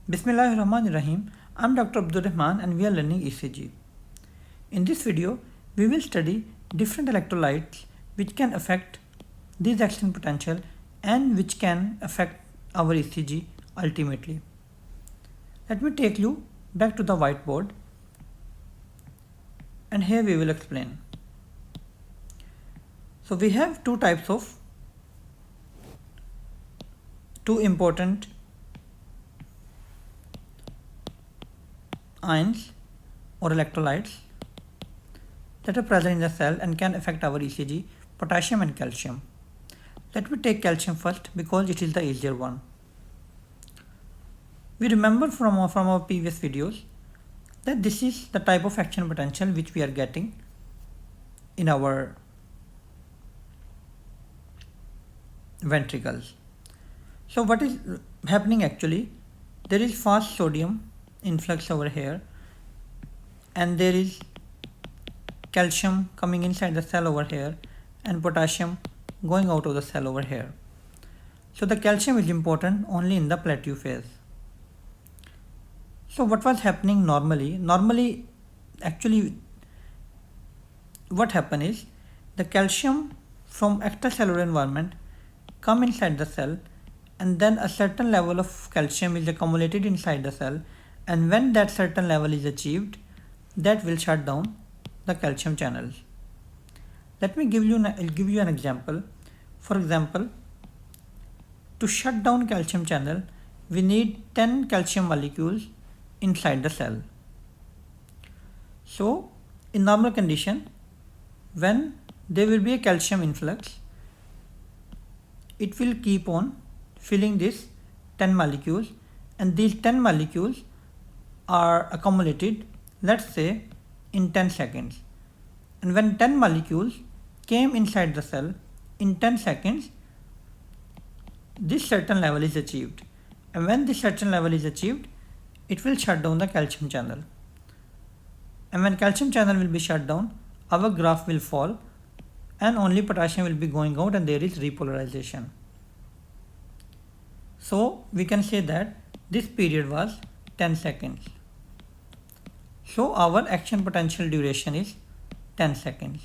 Bismillahirrahmanirrahim. I'm Dr. Abdul Rahman and we are learning ECG. In this video, we will study different electrolytes which can affect this action potential and which can affect our ECG ultimately. Let me take you back to the whiteboard and here we will explain. So we have two important ions or electrolytes that are present in the cell and can affect our ECG, potassium and calcium. Let me take calcium first because it is the easier one. We remember from our previous videos that this is the type of action potential which we are getting in our ventricles. So what is happening actually? There is fast sodium influx over here and there is calcium coming inside the cell over here and potassium going out of the cell over here. So the calcium is important only in the plateau phase. So what was happening normally actually what happened is the calcium from extracellular environment come inside the cell and then a certain level of calcium is accumulated inside the cell, and when that certain level is achieved, that will shut down the calcium channels. Let me give you an example. For example, to shut down calcium channel, we need 10 calcium molecules inside the cell. So in normal condition, when there will be a calcium influx, it will keep on filling this 10 molecules, and these 10 molecules are accumulated, let's say, in 10 seconds. And when 10 molecules came inside the cell, in 10 seconds, this certain level is achieved. And when this certain level is achieved, it will shut down the calcium channel. And when calcium channel will be shut down, our graph will fall and only potassium will be going out and there is repolarization. So we can say that this period was 10 seconds. So our action potential duration is 10 seconds.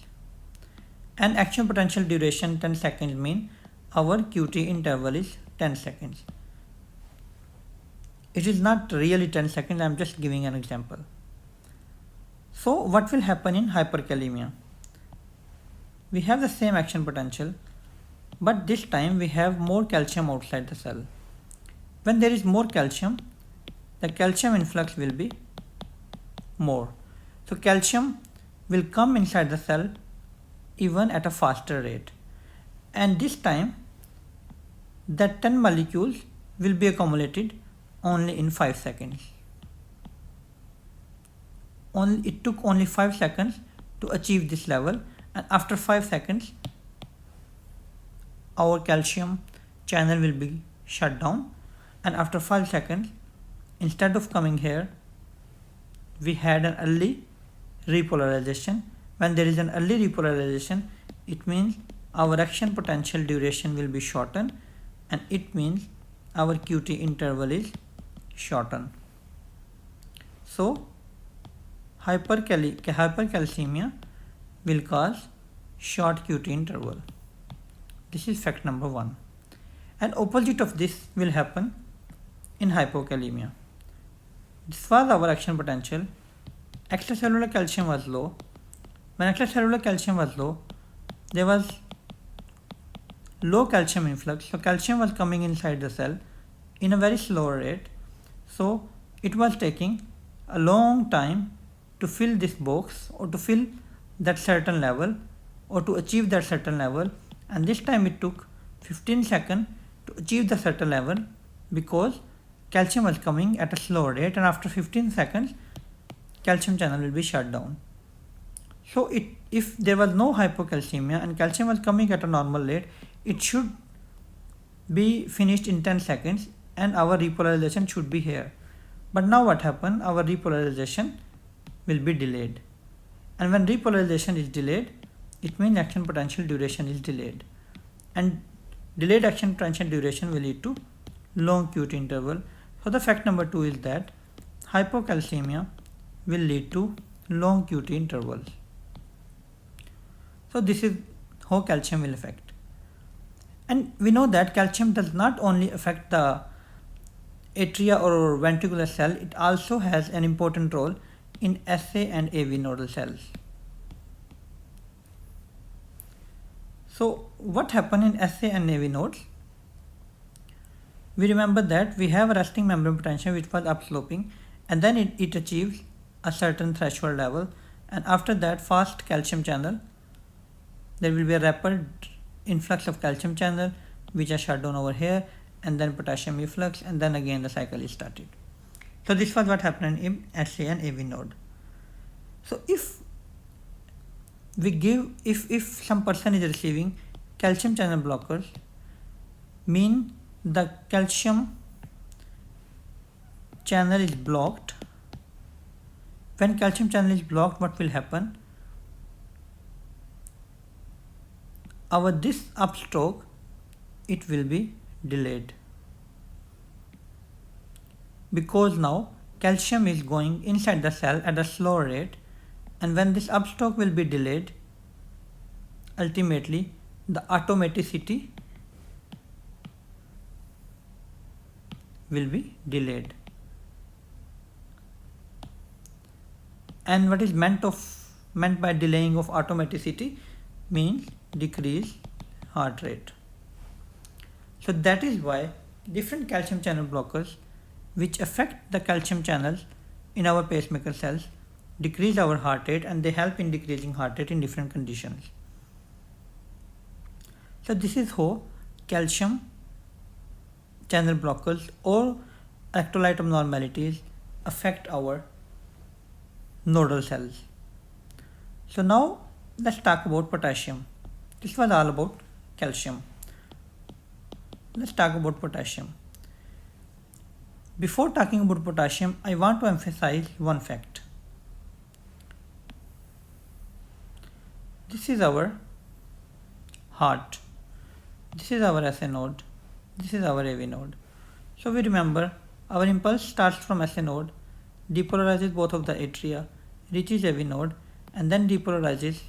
And action potential duration 10 seconds mean our QT interval is 10 seconds. It is not really 10 seconds, I am just giving an example. So what will happen in hyperkalemia? We have the same action potential, but this time we have more calcium outside the cell. When there is more calcium, the calcium influx will be more. So calcium will come inside the cell even at a faster rate. And this time, that 10 molecules will be accumulated only in 5 seconds. It took only 5 seconds to achieve this level, and after 5 seconds, our calcium channel will be shut down. And after 5 seconds, instead of coming here, we had an early repolarization. When there is an early repolarization, it means our action potential duration will be shortened, and it means our QT interval is shortened. So hypercalcemia will cause short QT interval. This is fact number 1. And opposite of this will happen in hypokalemia. This was our action potential. Extracellular calcium was low. When extracellular calcium was low, there was low calcium influx. So calcium was coming inside the cell in a very slow rate. So it was taking a long time to fill this box or to fill that certain level or to achieve that certain level. And this time it took 15 seconds to achieve the certain level because calcium was coming at a slow rate, and after 15 seconds calcium channel will be shut down. So if there was no hypocalcemia and calcium was coming at a normal rate, it should be finished in 10 seconds and our repolarization should be here. But now what happened? Our repolarization will be delayed. And when repolarization is delayed, it means action potential duration is delayed. And delayed action potential duration will lead to long QT interval. So the fact number 2 is that hypocalcemia will lead to long QT intervals. So this is how calcium will affect. And we know that calcium does not only affect the atria or ventricular cell, it also has an important role in SA and AV nodal cells. So what happened in SA and AV nodes? We remember that we have a resting membrane potential which was upsloping, and then it achieves a certain threshold level, and after that fast calcium channel, there will be a rapid influx of calcium channel which are shut down over here, and then potassium efflux, and then again the cycle is started. So this was what happened in SA and AV node. So if some person is receiving calcium channel blockers, mean the calcium channel is blocked. When calcium channel is blocked, what will happen? This upstroke, it will be delayed, because now calcium is going inside the cell at a slower rate, and when this upstroke will be delayed, ultimately the automaticity will be delayed. And what is meant by delaying of automaticity means decrease heart rate. So that is why different calcium channel blockers which affect the calcium channels in our pacemaker cells decrease our heart rate, and they help in decreasing heart rate in different conditions. So this is how calcium channel blockers or electrolyte abnormalities affect our nodal cells. So now let's talk about potassium. This was all about calcium. Let's talk about potassium. Before talking about potassium, I want to emphasize one fact. This is our heart. This is our SA node. This is our AV node. So we remember our impulse starts from SA node, depolarizes both of the atria, reaches AV node, and then depolarizes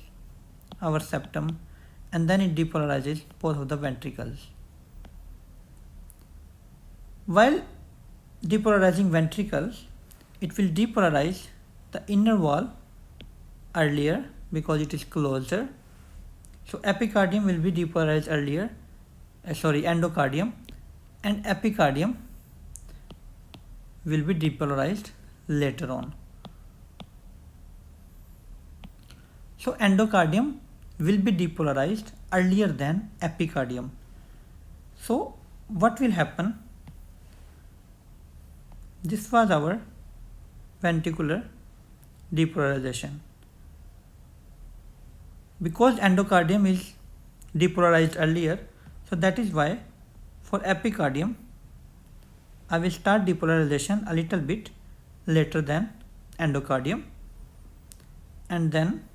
our septum, and then it depolarizes both of the ventricles. While depolarizing ventricles, it will depolarize the inner wall earlier because it is closer. So epicardium will be depolarized earlier, endocardium, and epicardium will be depolarized later on. So endocardium will be depolarized earlier than epicardium. So what will happen? This was our ventricular depolarization. Because endocardium is depolarized earlier, so that is why for epicardium I will start depolarization a little bit later than endocardium, and then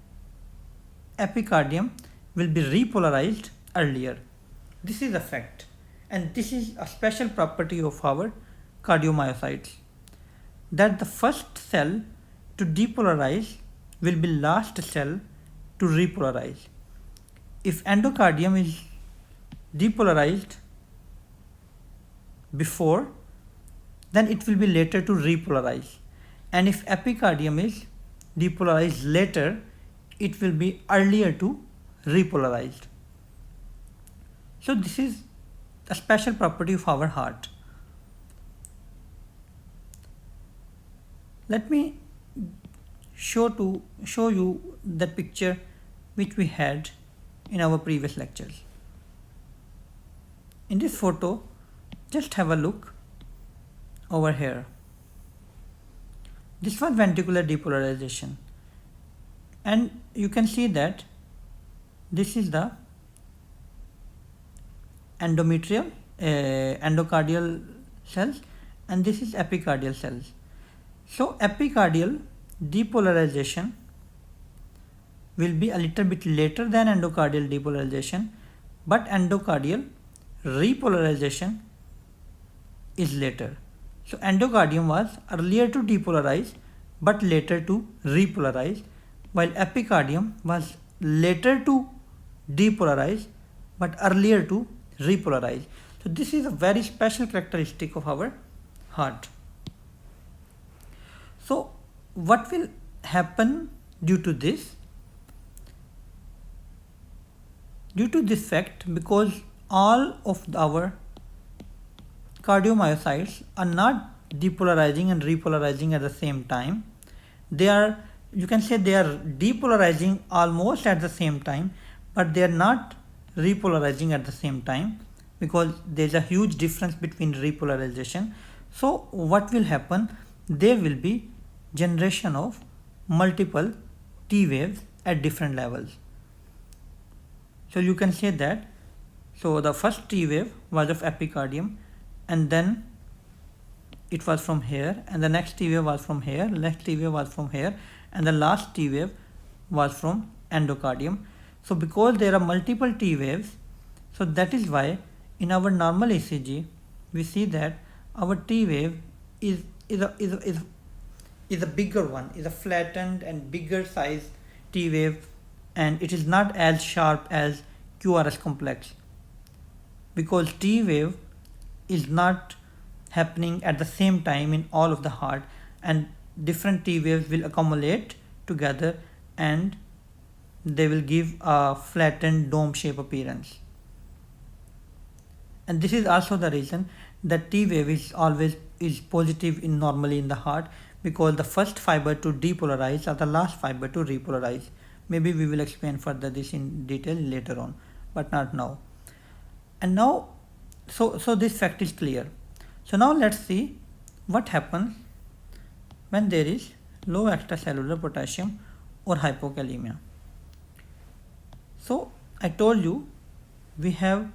epicardium will be repolarized earlier. This is a fact, and this is a special property of our cardiomyocytes, that the first cell to depolarize will be last cell to repolarize. If endocardium is depolarized before, then it will be later to repolarize, and if epicardium is depolarized later, it will be earlier to repolarized. So this is a special property of our heart. Let me show you the picture which we had in our previous lectures. In this photo, just have a look over here. This was ventricular depolarization, and you can see that this is the endocardial cells, and this is epicardial cells. So epicardial depolarization will be a little bit later than endocardial depolarization, but endocardial repolarization is later. So endocardium was earlier to depolarize but later to repolarize, while epicardium was later to depolarize but earlier to repolarize. So this is a very special characteristic of our heart. So what will happen due to this? Due to this fact, because all of our cardiomyocytes are not depolarizing and repolarizing at the same time, they are, you can say they are depolarizing almost at the same time, but they are not repolarizing at the same time because there is a huge difference between repolarization. So what will happen? There will be generation of multiple T waves at different levels. So you can say that, so the first T wave was of epicardium, and then it was from here, and the next T wave was from here, next T wave was from here, and the last T wave was from endocardium. So because there are multiple T waves, so that is why in our normal ECG we see that our T wave is a bigger one, is a flattened and bigger size T wave, and it is not as sharp as QRS complex, because T wave is not happening at the same time in all of the heart, and different T waves will accumulate together and they will give a flattened dome shape appearance. And this is also the reason that T wave is always positive in normally in the heart, because the first fiber to depolarize or the last fiber to repolarize. Maybe we will explain further this in detail later on, but not now. And now, so this fact is clear. So now let's see what happens when there is low extracellular potassium or hypokalemia. So I told you we have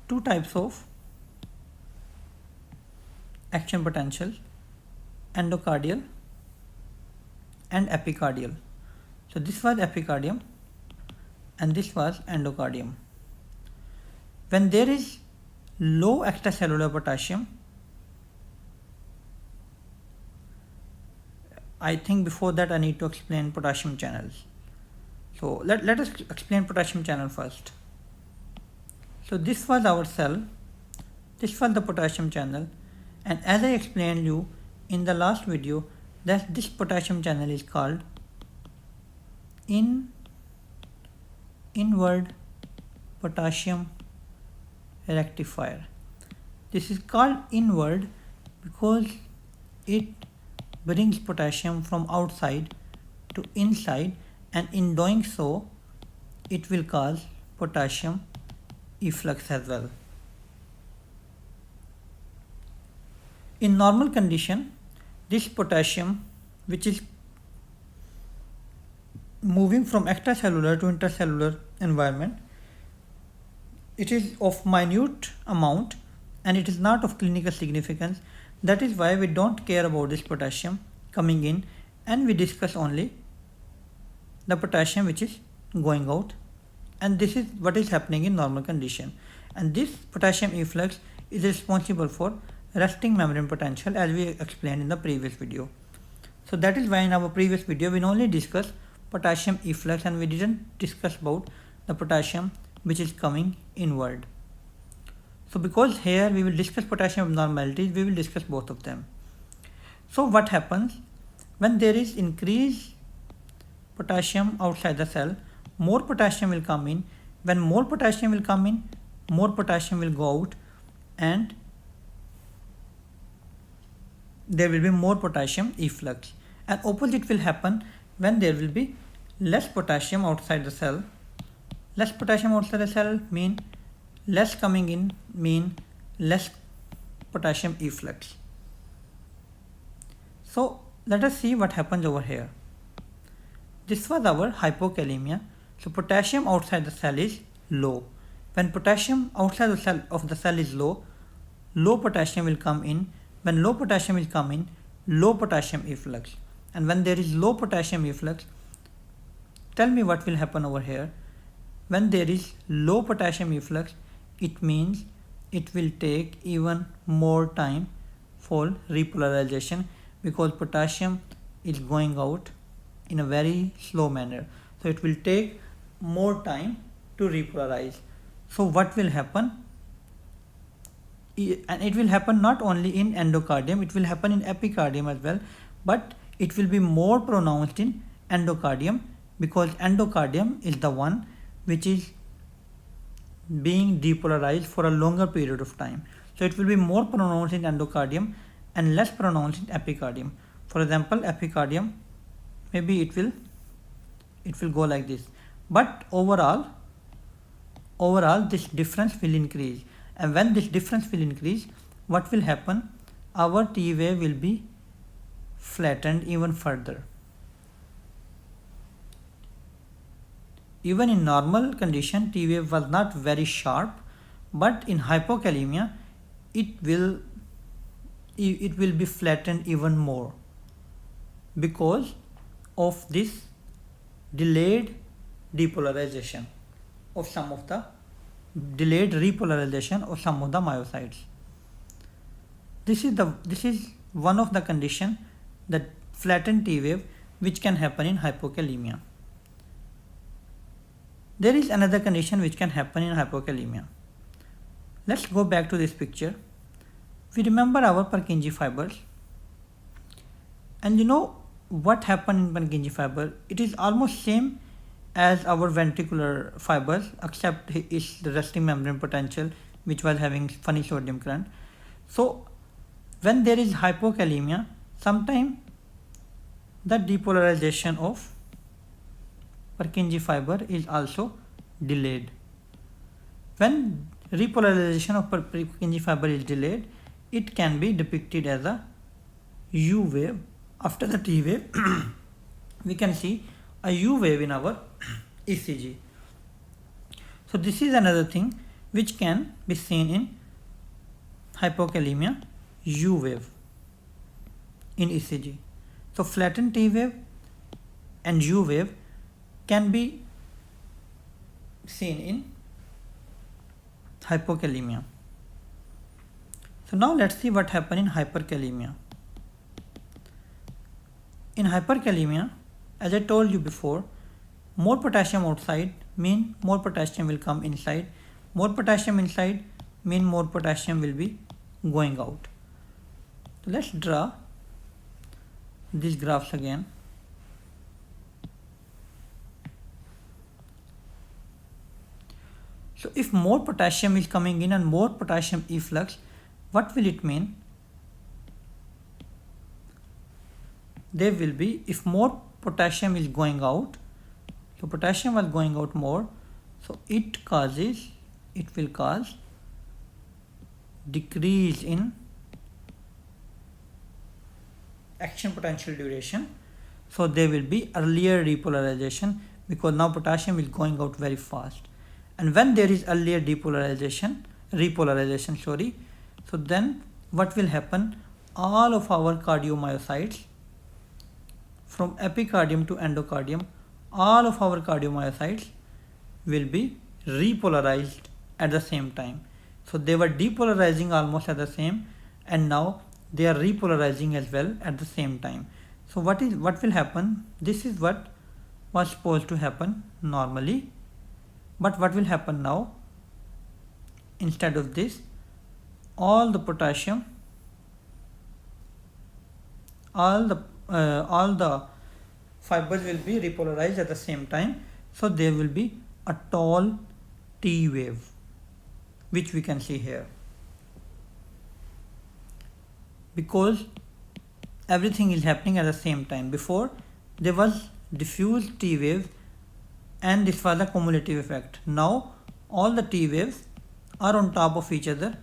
two types of action potential, endocardial and epicardial. So this was epicardium and this was endocardium. When there is low extracellular potassium, I think before that I need to explain potassium channels. So let us explain potassium channel first. So this was our cell, this was the potassium channel, and as I explained you in the last video, that this potassium channel is called inward potassium rectifier. This is called inward because it brings potassium from outside to inside, and in doing so it will cause potassium efflux as well. In normal condition, this potassium, which is moving from extracellular to intercellular environment, it is of minute amount and it is not of clinical significance. That is why we don't care about this potassium coming in, and we discuss only the potassium which is going out, and this is what is happening in normal condition. And this potassium efflux is responsible for resting membrane potential, as we explained in the previous video. So that is why in our previous video we only discussed potassium efflux and we didn't discuss about the potassium which is coming inward. So because here we will discuss potassium abnormalities, we will discuss both of them. So what happens when there is increased potassium outside the cell? More potassium will come in. When more potassium will come in, more potassium will go out, and there will be more potassium efflux. And opposite will happen when there will be less potassium outside the cell. Less potassium outside the cell mean less coming in, mean less potassium efflux. So let us see what happens over here. This was our hypokalemia. So potassium outside the cell is low. When potassium outside the cell is low, low potassium will come in. When low potassium will come in, low potassium efflux. And when there is low potassium efflux, tell me what will happen over here. When there is low potassium efflux, it means it will take even more time for repolarization, because potassium is going out in a very slow manner. So it will take more time to repolarize. So what will happen? And it will happen not only in endocardium, it will happen in epicardium as well, but it will be more pronounced in endocardium, because endocardium is the one which is being depolarized for a longer period of time. So it will be more pronounced in endocardium and less pronounced in epicardium. For example, epicardium, maybe it will go like this, but overall this difference will increase. And when this difference will increase, what will happen? Our T wave will be flattened even further. Even in normal condition, T wave was not very sharp, but in hypokalemia, it will be flattened even more because of this delayed depolarization of some of the delayed repolarization of some of the myocytes. This is one of the condition, that flattened T wave, which can happen in hypokalemia. There is another condition which can happen in hypokalemia. Let's go back to this picture. We remember our Purkinje fibers, and you know what happened in Purkinje fiber? It is almost same as our ventricular fibers, except it's the resting membrane potential, which was having funny sodium current. So when there is hypokalemia, sometimes the depolarization of Purkinje fiber is also delayed. When repolarization of Purkinje fiber is delayed, it can be depicted as a U wave. After the T wave, we can see a U wave in our ECG. So this is another thing which can be seen in hypokalemia, U wave in ECG. So flattened T wave and U wave can be seen in hypokalemia. So now let's see what happened in hyperkalemia. In hyperkalemia, as I told you before, more potassium outside mean more potassium will come inside. More potassium inside mean more potassium will be going out. So let's draw these graphs again. So if more potassium is coming in and more potassium efflux, what will it mean? There will be, if more potassium is going out, so potassium was going out more, so it will cause decrease in action potential duration. So there will be earlier repolarization, because now potassium is going out very fast. And when there is earlier repolarization, so then what will happen? All of our cardiomyocytes, from epicardium to endocardium, all of our cardiomyocytes will be repolarized at the same time. So they were depolarizing almost at the same, and now they are repolarizing as well at the same time. So what will happen? This is what was supposed to happen normally, but what will happen now? Instead of this, all the potassium, all the fibers will be repolarized at the same time. So there will be a tall T wave, which we can see here, because everything is happening at the same time. Before there was diffuse T wave and this was a cumulative effect. Now all the T waves are on top of each other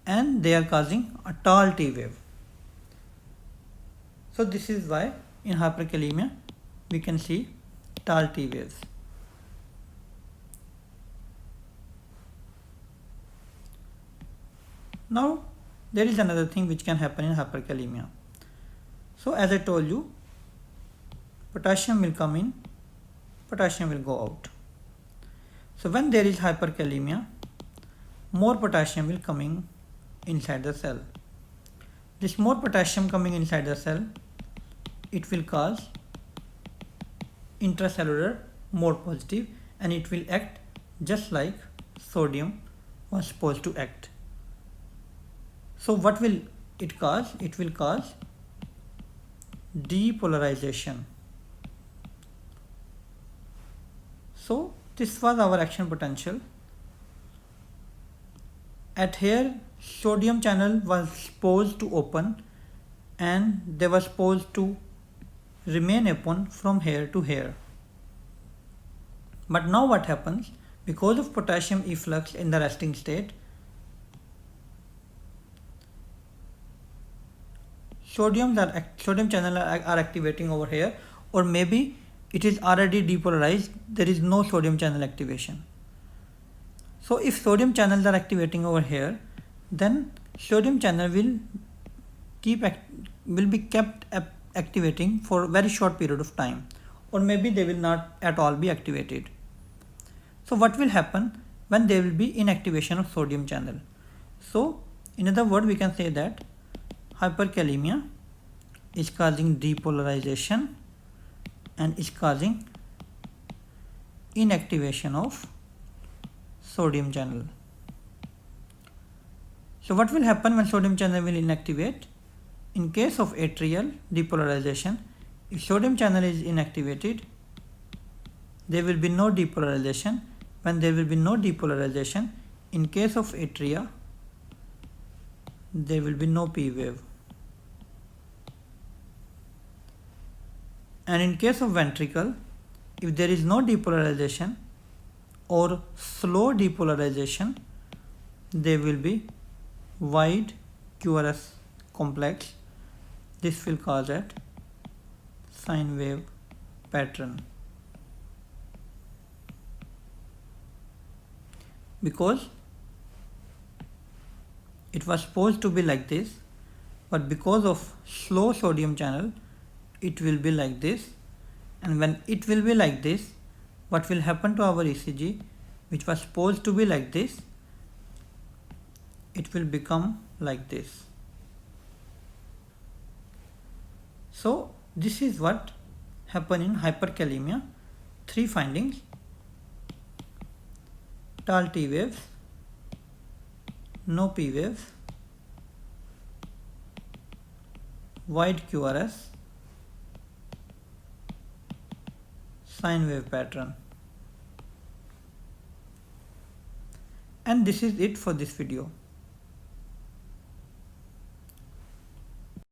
and they are causing a tall T wave. So this is why in hyperkalemia we can see tall T waves. Now there is another thing which can happen in hyperkalemia. So as I told you, potassium will come in, potassium will go out. So when there is hyperkalemia, more potassium will coming inside the cell. this more potassium coming inside the cell, it will cause intracellular more positive, and it will act just like sodium was supposed to act. So what will it cause? It will cause depolarization. So this was our action potential. At here, sodium channel was supposed to open and they were supposed to remain open from here to here. But now what happens? Because of potassium efflux in the resting state, sodium channel are activating over here, or maybe it is already depolarized, there is no sodium channel activation. So if sodium channels are activating over here, then sodium channel will be kept activating for a very short period of time, or maybe they will not at all be activated. So what will happen when there will be inactivation of sodium channel? So in other words, we can say that hyperkalemia is causing depolarization and is causing inactivation of sodium channel. So what will happen when sodium channel will inactivate? In case of atrial depolarization, if sodium channel is inactivated, there will be no depolarization. When there will be no depolarization, in case of atria, there will be no P wave. And in case of ventricle, if there is no depolarization or slow depolarization, there will be wide QRS complex. This will cause a sine wave pattern. Because it was supposed to be like this, but because of slow sodium channel, it will be like this. And when it will be like this, what will happen to our ECG, which was supposed to be like this, it will become like this. So this is what happened in hyperkalemia. 3 findings: tall T waves, no P waves, wide QRS, sine wave pattern. And this is it for this video.